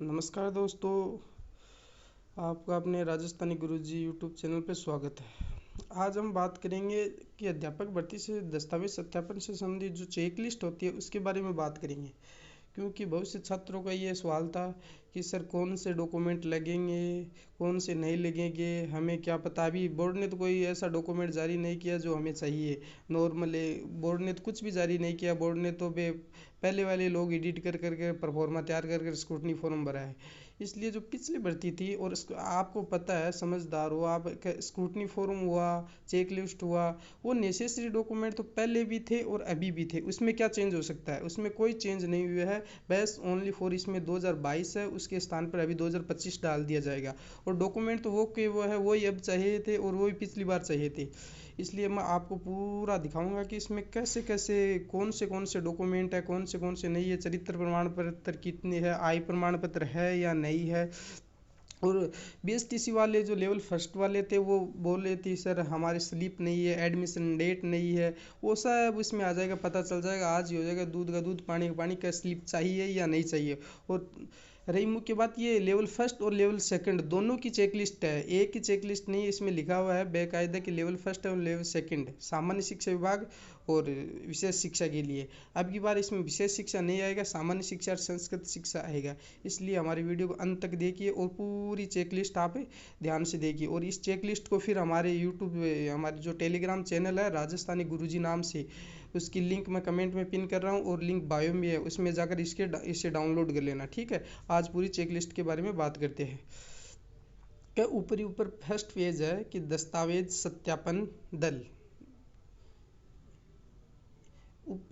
नमस्कार दोस्तों, आपका अपने राजस्थानी गुरुजी यूट्यूब चैनल पे स्वागत है। आज हम बात करेंगे कि अध्यापक भर्ती से दस्तावेज सत्यापन से संबंधित जो चेक लिस्ट होती है उसके बारे में बात करेंगे। क्योंकि बहुत से छात्रों का ये सवाल था कि सर कौन से डॉक्यूमेंट लगेंगे, कौन से नहीं लगेंगे, हमें क्या पता। अभी बोर्ड ने तो कोई ऐसा डॉक्यूमेंट जारी नहीं किया जो हमें चाहिए। नॉर्मली बोर्ड ने तो कुछ भी जारी नहीं किया। बोर्ड ने तो पहले वाले लोग एडिट कर करके परफॉर्मा तैयार कर कर स्क्रूटनी फॉर्म भरा है। इसलिए जो पिछली भर्ती थी और आपको पता है, समझदार हो आप, स्क्रूटनी फॉर्म हुआ, चेक लिस्ट हुआ, वो नेसेसरी डॉक्यूमेंट तो पहले भी थे और अभी भी थे। उसमें क्या चेंज हो सकता है? उसमें कोई चेंज नहीं हुआ है। बस ओनली फॉर इसमें 2022 है, उसके स्थान पर अभी 2025 डाल दिया जाएगा। और डॉक्यूमेंट तो वो के वो है, वही अब चाहिए थे और वही पिछली बार चाहिए थे। इसलिए मैं आपको पूरा दिखाऊंगा कि इसमें कैसे कैसे कौन से डॉक्यूमेंट है, कौन से नहीं है, चरित्र प्रमाण पत्र कितने है, आय प्रमाण पत्र है या नहीं है। और बीएसटीसी वाले जो लेवल फर्स्ट वाले थे वो बोले थे सर हमारी स्लिप नहीं है, एडमिशन डेट नहीं है। वो सब इसमें आ जाएगा, पता चल जाएगा, आज ही हो जाएगा। दूध का दूध पानी का पानी, का स्लिप चाहिए या नहीं चाहिए। और रही मुख्य बात, ये लेवल फर्स्ट और लेवल सेकंड दोनों की चेक लिस्ट है, एक ही चेक लिस्ट नहीं है। इसमें लिखा हुआ है बेकायदा कि लेवल फर्स्ट और लेवल सेकंड सामान्य शिक्षा विभाग और विशेष शिक्षा के लिए। अब की बार इसमें विशेष शिक्षा नहीं आएगा, सामान्य शिक्षा और संस्कृत शिक्षा आएगा। इसलिए हमारी वीडियो को अंत तक देखिए और पूरी चेक लिस्ट आप ध्यान से देखिए। और इस चेक लिस्ट को फिर हमारे यूट्यूब, हमारे जो टेलीग्राम चैनल है राजस्थानी गुरुजी नाम से, उसकी लिंक मैं कमेंट में पिन कर रहा हूँ और लिंक बायो में है, उसमें जाकर इसे डाउनलोड कर लेना। ठीक है, आज पूरी चेक लिस्ट के बारे में बात करते हैं। क्या ऊपर फर्स्ट पेज है कि दस्तावेज सत्यापन दल,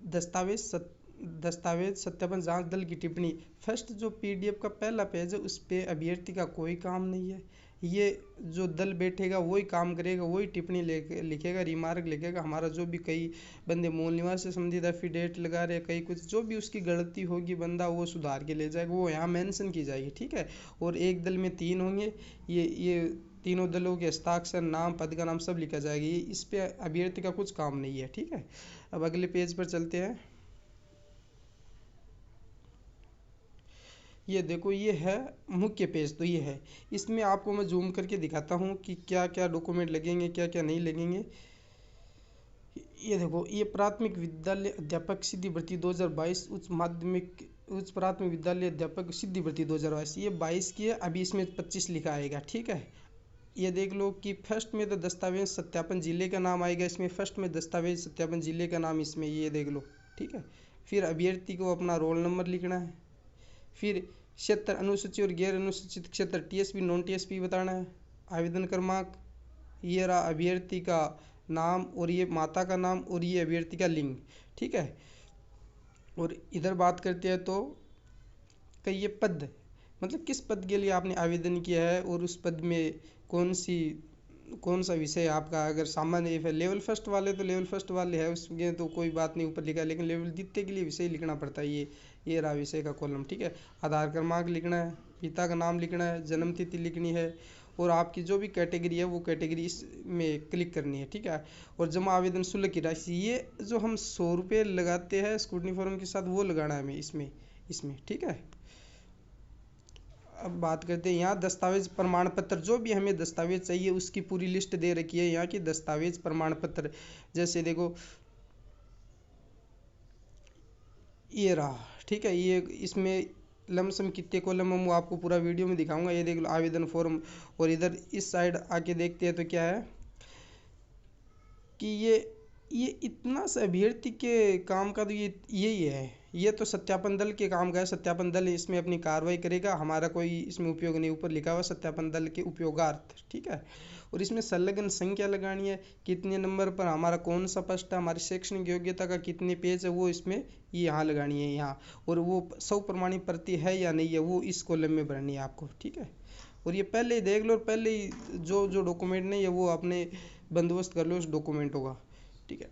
दस्तावेज सत्यापन जांच दल की टिप्पणी। फर्स्ट जो पीडीएफ का पहला पेज है उस पे अभ्यर्थी का कोई काम नहीं है। ये जो दल बैठेगा वही काम करेगा, वही टिप्पणी लिखेगा, रिमार्क लिखेगा। हमारा जो भी, कई बंदे मूल निवास से संबंधित एफिडेविट लगा रहे, कई कुछ जो भी उसकी गलती होगी बंदा वो सुधार के ले जाएगा, वो यहाँ मेंशन की जाएगी। ठीक है, और एक दल में 3 होंगे। ये तीनों दलों के हस्ताक्षर, नाम, पद का नाम सब लिखा जाएगा। ये इस पे अभ्यर्थी का कुछ काम नहीं है। ठीक है, अब अगले पेज पर चलते हैं। ये देखो, ये है मुख्य पेज। तो ये है, इसमें आपको मैं जूम करके दिखाता हूँ कि क्या क्या डॉक्यूमेंट लगेंगे, क्या क्या नहीं लगेंगे। ये देखो, ये प्राथमिक विद्यालय अध्यापक सिद्धि भर्ती 2022, उच्च प्राथमिक विद्यालय अध्यापक सिद्धि भर्ती 2022, ये 22 की है। अभी इसमें 25 लिखा आएगा। ठीक है, ये देख लो कि फर्स्ट में तो दस्तावेज सत्यापन जिले का नाम आएगा। इसमें फर्स्ट में दस्तावेज सत्यापन जिले का नाम इसमें, ये देख लो। ठीक है, फिर अभ्यर्थी को अपना रोल नंबर लिखना है। फिर क्षेत्र अनुसूचित और गैर अनुसूचित क्षेत्र, टीएसपी नॉन टीएसपी बताना है। आवेदन क्रमांक, ये रहा अभ्यर्थी का नाम और ये माता का नाम और ये अभ्यर्थी का लिंग। ठीक है, और इधर बात करते हैं तो कई ये पद, मतलब किस पद के लिए आपने आवेदन किया है और उस पद में कौन सा विषय आपका। अगर सामान्य लेवल फर्स्ट वाले तो लेवल फर्स्ट वाले है, उसमें तो कोई बात नहीं, ऊपर लिखा है। लेकिन लेवल द्वितीय के लिए विषय लिखना पड़ता है। ये रहा विषय का कॉलम। ठीक है, आधार क्रमांक लिखना है, पिता का नाम लिखना है, जन्म तिथि लिखनी है और आपकी जो भी कैटेगरी है वो कैटेगरी इसमें क्लिक करनी है। ठीक है, और जमा आवेदन शुल्क की राशि, ये जो हम 100 रुपये लगाते हैं स्क्रूटनी फॉर्म के साथ, वो लगाना है हमें इसमें। ठीक है, अब बात करते हैं यहाँ दस्तावेज प्रमाण पत्र। जो भी हमें दस्तावेज चाहिए उसकी पूरी लिस्ट दे रखी है यहाँ की दस्तावेज प्रमाण पत्र। जैसे देखो, ये रहा। ठीक है, ये इसमें लमसम कितने कॉलम है वो आपको पूरा वीडियो में दिखाऊंगा। ये देख लो आवेदन फॉर्म। और इधर इस साइड आके देखते हैं तो क्या है कि ये इतना सा अभ्यर्थी के काम का तो ये यही है। ये तो सत्यापन दल के काम का है। सत्यापन दल इसमें अपनी कार्रवाई करेगा, हमारा कोई इसमें उपयोग नहीं। ऊपर लिखा हुआ सत्यापन दल के उपयोगार्थ। ठीक है, और इसमें संलग्न संख्या लगानी है, कितने नंबर पर हमारा कौन सा प्रश्न है, हमारी शैक्षणिक योग्यता का कितने पेज है वो इसमें ये यहाँ लगानी है यहाँ। और वो 100 प्रमाणित प्रति है या नहीं है वो इस कॉलम में भरनी है आपको। ठीक है, और ये पहले ही देख लो, और पहले ही जो जो डॉक्यूमेंट नहीं है वो अपने बंदोबस्त कर लो उस डॉक्यूमेंटों का। ठीक है,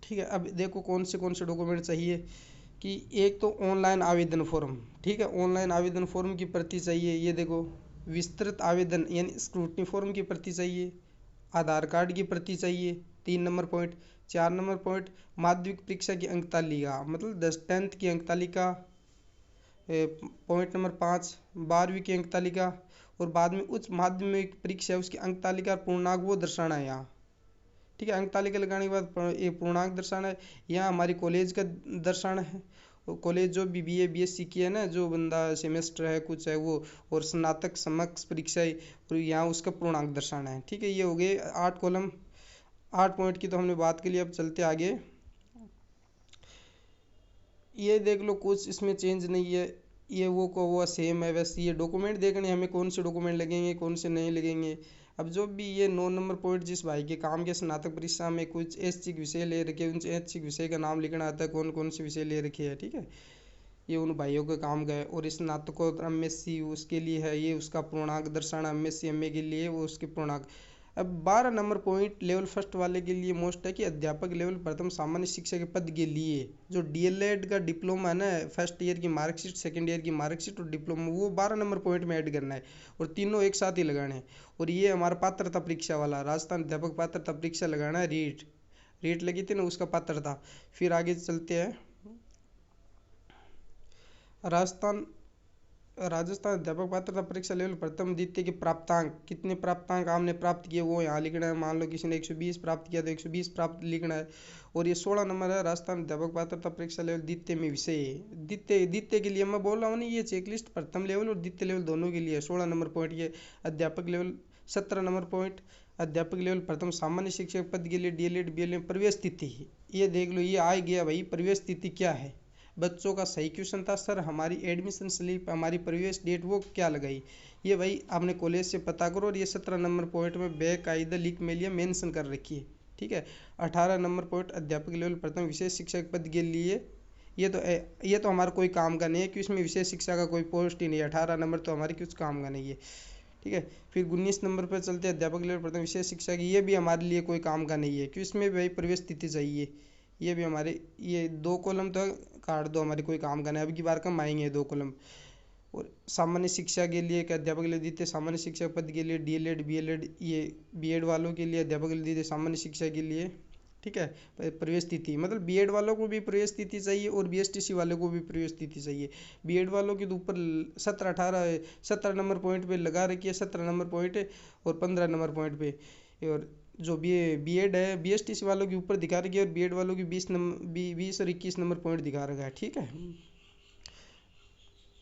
ठीक है, अब देखो कौन से डॉक्यूमेंट चाहिए। कि एक तो ऑनलाइन आवेदन फॉर्म। ठीक है, ऑनलाइन आवेदन फॉर्म की प्रति चाहिए। ये देखो, विस्तृत आवेदन यानी स्क्रूटनी फॉर्म की प्रति चाहिए। आधार कार्ड की प्रति चाहिए, 3 नंबर पॉइंट। 4 नंबर पॉइंट माध्यमिक परीक्षा की अंक तालिका, मतलब 10th की अंक तालिका। पॉइंट नंबर 5 12वीं की अंक तालिका, और बाद में उच्च माध्यमिक परीक्षा है उसकी अंक तालिका पूर्णांक वो दर्शाना है यहाँ। ठीक है, अंक तालिका लगाने के बाद ये पूर्णांक दर्शाना है। यहाँ हमारी कॉलेज का दर्शाना है, कॉलेज जो भी BA BSc की है ना, जो बंदा सेमेस्टर है कुछ है वो, और स्नातक समकक्ष परीक्षा है, और यहाँ उसका पूर्णांक दर्शाना है। ठीक है, ये हो गए 8 कॉलम, 8 पॉइंट की तो हमने बात के लिए। अब चलते आगे। ये देख लो कुछ इसमें चेंज नहीं है, ये वो को वो सेम है। वैसे ये डॉक्यूमेंट देखने हमें कौन से डॉक्यूमेंट लगेंगे कौन से नहीं लगेंगे। अब जो भी ये 9 नंबर पॉइंट जिस भाई के काम के स्नातक परीक्षा में कुछ ऐच्छिक विषय ले रखे हैं, उन ऐच्छिक विषय का नाम लिखना आता है कौन कौन से विषय ले रखे हैं। ठीक है, ये उन भाइयों के काम गए। और स्नातकोत्तर MSc उसके लिए है, ये उसका पूर्णांक दर्शाना। MSc MA के लिए वो उसके पूर्णांक। अब 12 नंबर पॉइंट लेवल फर्स्ट वाले के लिए मोस्ट है कि अध्यापक लेवल प्रथम सामान्य शिक्षा के पद के लिए जो DLED का डिप्लोमा है ना, फर्स्ट ईयर की मार्कशीट, सेकंड ईयर की मार्कशीट और डिप्लोमा, वो 12 नंबर पॉइंट में ऐड करना है, और तीनों एक साथ ही लगाने हैं। और ये हमारा पात्रता परीक्षा वाला राजस्थान अध्यापक पात्रता परीक्षा लगाना है, रीट लगी थी ना, उसका पात्रता। फिर आगे चलते हैं। राजस्थान राजस्थान अध्यापक पात्रता परीक्षा लेवल प्रथम द्वितीय के प्राप्तांक, कितने प्राप्तांक आपने प्राप्त किए वो यहाँ लिखना है। मान लो किसी ने 120 प्राप्त किया तो 120 प्राप्त लिखना है। और ये 16 नंबर है राजस्थान अध्यापक पात्रता परीक्षा लेवल द्वितीय में विषय। द्वितीय के लिए मैं बोल रहा हूँ ना, ये चेकलिस्ट प्रथम लेवल और द्वितीय लेवल दोनों के लिए 16 नंबर पॉइंट। ये अध्यापक लेवल 17 नंबर पॉइंट अध्यापक लेवल प्रथम सामान्य शिक्षक पद के लिए DLED BLED प्रवेश तिथि। ये देख लो, ये आ गया भाई, प्रवेश तिथि क्या है। बच्चों का सही क्वेश्चन था सर, हमारी एडमिशन स्लिप हमारी प्रवेश डेट वो क्या लगाई। ये भाई आपने कॉलेज से पता करो। और ये 17 नंबर पॉइंट में बेकायदा लिख में लिया मेंशन कर रखी है। ठीक है, 18 नंबर पॉइंट अध्यापक लेवल प्रथम विशेष शिक्षक पद के लिए। ये तो हमारा कोई काम का नहीं है, क्योंकि इसमें विशेष शिक्षा का कोई पोस्ट ही नहीं है। 18 नंबर तो हमारे कुछ काम का नहीं है। ठीक है, फिर 19 नंबर पर चलते हैं अध्यापक लेवल प्रथम विशेष शिक्षा की। ये भी हमारे लिए कोई काम का नहीं है, क्योंकि इसमें भाई प्रवेश तिथि चाहिए। ये भी हमारे, ये 2 कॉलम तो काट दो, हमारे कोई काम का नहीं। अब की बार कम आएंगे 2 कॉलम। और सामान्य शिक्षा के लिए एक अध्यापक के लिए द्वितीय सामान्य शिक्षक पद के लिए DLED BLED, ये B.Ed वालों के लिए अध्यापक के लिए द्वितीय सामान्य शिक्षा के लिए। ठीक है, प्रवेश तिथि मतलब B.Ed वालों को भी प्रवेश तिथि चाहिए और BSTC वालों को भी प्रवेश तिथि चाहिए। B.Ed वालों के तो ऊपर 17 नंबर पॉइंट पे लगा रखी है, 17 नंबर पॉइंट और 15 नंबर पॉइंट पे। और जो B.Ed है BSTC वालों के ऊपर दिखा रखी है, और B.Ed वालों की 20 और 21 नंबर पॉइंट दिखा रखा है। ठीक है,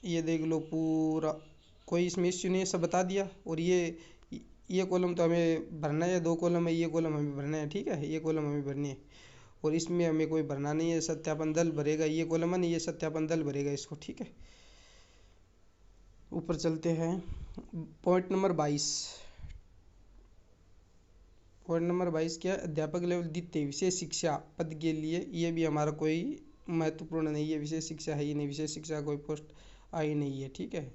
ये देख लो पूरा, कोई इसमें इश्यू नहीं है, सब बता दिया। और ये कॉलम तो हमें भरना है, 2 कॉलम है, ये कॉलम हमें भरना है। ठीक है, ये कॉलम हमें भरनी है, और इसमें हमें कोई भरना नहीं है, सत्यापन दल भरेगा। ये कॉलम है ना, ये सत्यापन दल भरेगा इसको। ठीक है, ऊपर चलते हैं। पॉइंट नंबर 22, पॉइंट नंबर 22 क्या है, अध्यापक लेवल द्वितीय विशेष शिक्षा पद के लिए। ये भी हमारा कोई महत्वपूर्ण नहीं है, विशेष शिक्षा है ही नहीं, विशेष शिक्षा कोई पोस्ट आई नहीं है। ठीक है,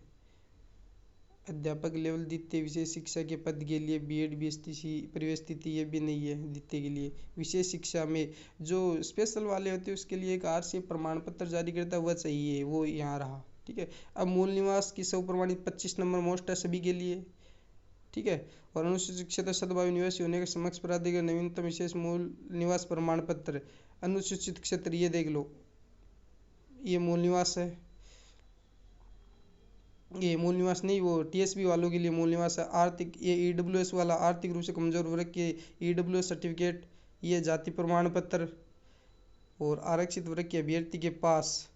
अध्यापक लेवल द्वितीय विशेष शिक्षा के पद के लिए B.Ed BSTC प्रवेश तिथि ये भी नहीं है द्वितीय के लिए। विशेष शिक्षा में जो स्पेशल वाले होते हैं उसके लिए एक RC प्रमाण पत्र जारी करता है, वह चाहिए, वो यहाँ रहा। ठीक है, अब मूल निवास की सौ प्रमाणित 25 नंबर मोस्ट है सभी के लिए। ठीक है, और अनुसूचित क्षेत्र सद्भावी निवासी होने के समक्ष प्राधिकरण नवीनतम विशेष मूल निवास प्रमाण पत्र। अनुसूचित क्षेत्र ये देख लो, ये मूल निवास है, ये मूल निवास नहीं, वो TSB वालों के लिए मूल निवास है। आर्थिक, ये EWS वाला आर्थिक रूप से कमजोर वर्ग के EWS सर्टिफिकेट, ये जाति प्रमाण पत्र। और आरक्षित वर्ग के अभ्यर्थी के पास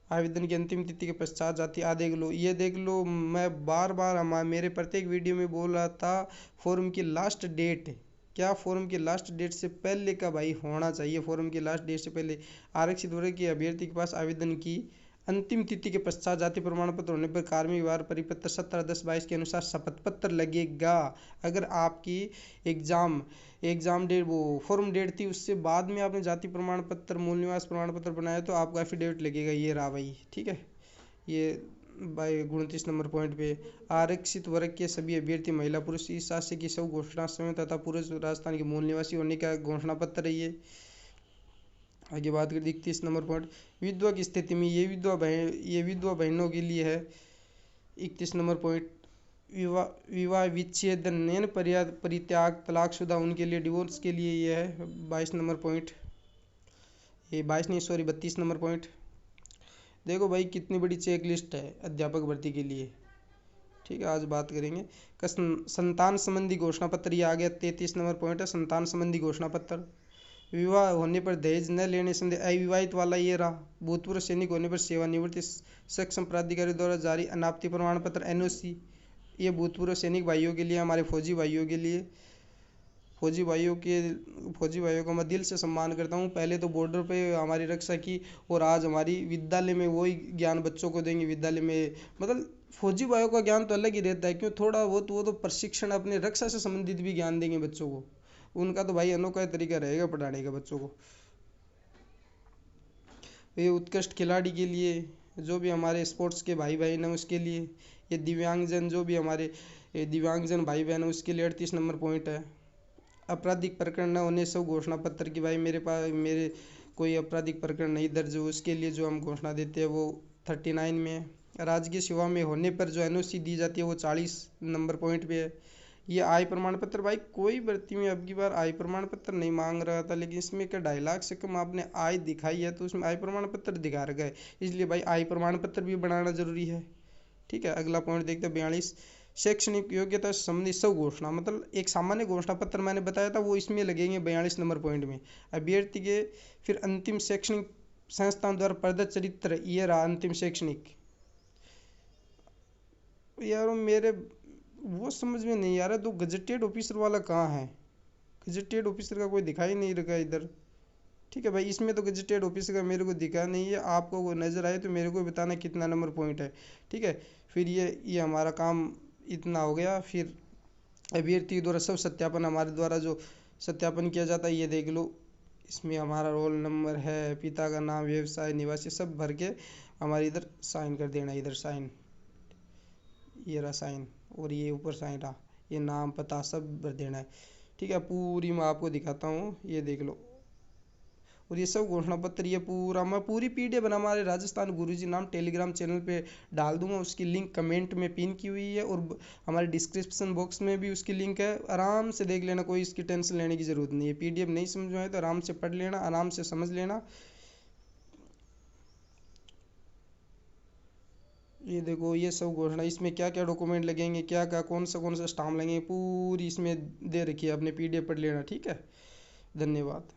आवेदन की अंतिम तिथि के पश्चात जाति आ देख लो। ये देख लो, मैं बार बार मेरे प्रत्येक वीडियो में बोल रहा था, फॉर्म की लास्ट डेट क्या, फॉर्म की लास्ट डेट से पहले का भाई होना चाहिए। फॉर्म की लास्ट डेट से पहले आरक्षित वर्ग के अभ्यर्थी के पास आवेदन की अंतिम तिथि के पश्चात जाति प्रमाण पत्र होने पर कार्मिक व्यवहार परिपत्र 17/10/22 के अनुसार शपथ पत्र लगेगा। अगर आपकी एग्जाम डेट वो फॉर्म डेट थी उससे बाद में आपने जाति प्रमाण पत्र मूल निवास प्रमाण पत्र बनाया तो आपका एफिडेविट लगेगा। ये रहा भाई। ठीक है, ये भाई 29 नंबर पॉइंट पे आरक्षित वर्ग के सभी अभ्यर्थी महिला पुरुष इस शास्य की सब घोषणा समय तथा पुरुष राजस्थान के मूल निवासी होने का घोषणा पत्र है ये। आगे बात करें 31 नंबर पॉइंट विधवा की स्थिति में, ये विधवा बहनों के लिए है। 31 नंबर पॉइंट विवाह विच्छेदन परित्याग तलाकशुदा उनके लिए डिवोर्स के लिए ये है। 22 नंबर पॉइंट ये 22 नहीं सॉरी 32 नंबर पॉइंट। देखो भाई कितनी बड़ी चेक लिस्ट है अध्यापक भर्ती के लिए। ठीक है, आज बात करेंगे संतान संबंधी घोषणा पत्र। ये आ गया 33 नंबर पॉइंट है, संतान संबंधी घोषणा पत्र। विवाह होने पर दहेज न लेने संबंधी अविवाहित वाला ये रहा। भूतपूर्व सैनिक होने पर सेवानिवृत्ति सक्षम प्राधिकारी द्वारा जारी अनापत्ति प्रमाण पत्र एनओसी। ये भूतपूर्व सैनिक भाइयों के लिए, हमारे फौजी भाइयों के लिए, फौजी भाइयों का मैं दिल से सम्मान करता हूँ। पहले तो बॉर्डर पे हमारी रक्षा की और आज हमारी विद्यालय में वही ज्ञान बच्चों को देंगे। विद्यालय में मतलब फौजी भाइयों का ज्ञान तो अलग ही रहता है, क्यों थोड़ा बहुत वो तो प्रशिक्षण अपने रक्षा से संबंधित भी ज्ञान देंगे बच्चों को। उनका तो भाई अनोखा तरीका रहेगा पढ़ाने का बच्चों को। ये उत्कृष्ट खिलाड़ी के लिए, जो भी हमारे स्पोर्ट्स के भाई बहन हैं उसके लिए। ये दिव्यांगजन, जो भी हमारे दिव्यांगजन भाई बहन हैं उसके लिए 38 नंबर पॉइंट है। आपराधिक प्रकरण न होने सब घोषणा पत्र की, भाई मेरे कोई आपराधिक प्रकरण नहीं दर्ज हो उसके लिए जो हम घोषणा देते हैं वो 39 में है। राजकीय सेवा में होने पर जो एनओसी दी जाती है वो 40 नंबर पॉइंट पे है। ये आय प्रमाण पत्र, भाई कोई भर्ती में अब की बार आय प्रमाण पत्र नहीं मांग रहा था, लेकिन इसमें क्या 2.5 लाख से कम आपने आय दिखाई है तो उसमें आय प्रमाण पत्र दिखा रखा है, इसलिए भाई आय प्रमाण पत्र भी बनाना जरूरी है। ठीक है, अगला पॉइंट देखते हैं 42। शैक्षणिक योग्यता से संबंधित सब घोषणा, मतलब एक सामान्य घोषणा पत्र मैंने बताया था वो इसमें लगेंगे 42 नंबर पॉइंट में। अभ्यर्थी के फिर अंतिम शैक्षणिक संस्थान द्वारा प्रदत्त चरित्र, ये रहा अंतिम शैक्षणिक। यार मेरे वो समझ में नहीं आ रहा, तो गजेटेड ऑफिसर वाला कहाँ है? गजेटेड ऑफिसर का कोई दिखाई नहीं रखा इधर। ठीक है भाई, इसमें तो गजेटेड ऑफिसर का मेरे को दिखा नहीं है, आपको वो नज़र आए तो मेरे को बताना कितना नंबर पॉइंट है। ठीक है, फिर ये हमारा काम इतना हो गया। फिर अभ्यर्थी द्वारा सब सत्यापन, हमारे द्वारा जो सत्यापन किया जाता है ये देख लो। इसमें हमारा रोल नंबर है, पिता का नाम, व्यवसाय, निवासी सब भर के हमारे इधर साइन कर देना। इधर साइन, ये रहा साइन, और ये ऊपर साइन रहा, ये नाम पता सब भर देना है। ठीक है, पूरी मैं आपको दिखाता हूँ, ये देख लो। और ये सब घोषणा पत्र, ये पूरा मैं पूरी पीडीएफ बना हमारे राजस्थान गुरुजी नाम टेलीग्राम चैनल पे डाल दूंगा। उसकी लिंक कमेंट में पिन की हुई है और हमारे डिस्क्रिप्शन बॉक्स में भी उसकी लिंक है। आराम से देख लेना, कोई इसकी टेंशन लेने की ज़रूरत नहीं है। पीडीएफ नहीं समझ में आए तो आराम से पढ़ लेना, आराम से समझ लेना। ये देखो, ये सब घोषणा, इसमें क्या क्या डॉक्यूमेंट लगेंगे, क्या क्या कौन सा स्टाम्प लगेंगे, पूरी इसमें दे रखी है, अपने पीडीएफ पढ़ लेना। ठीक है, धन्यवाद।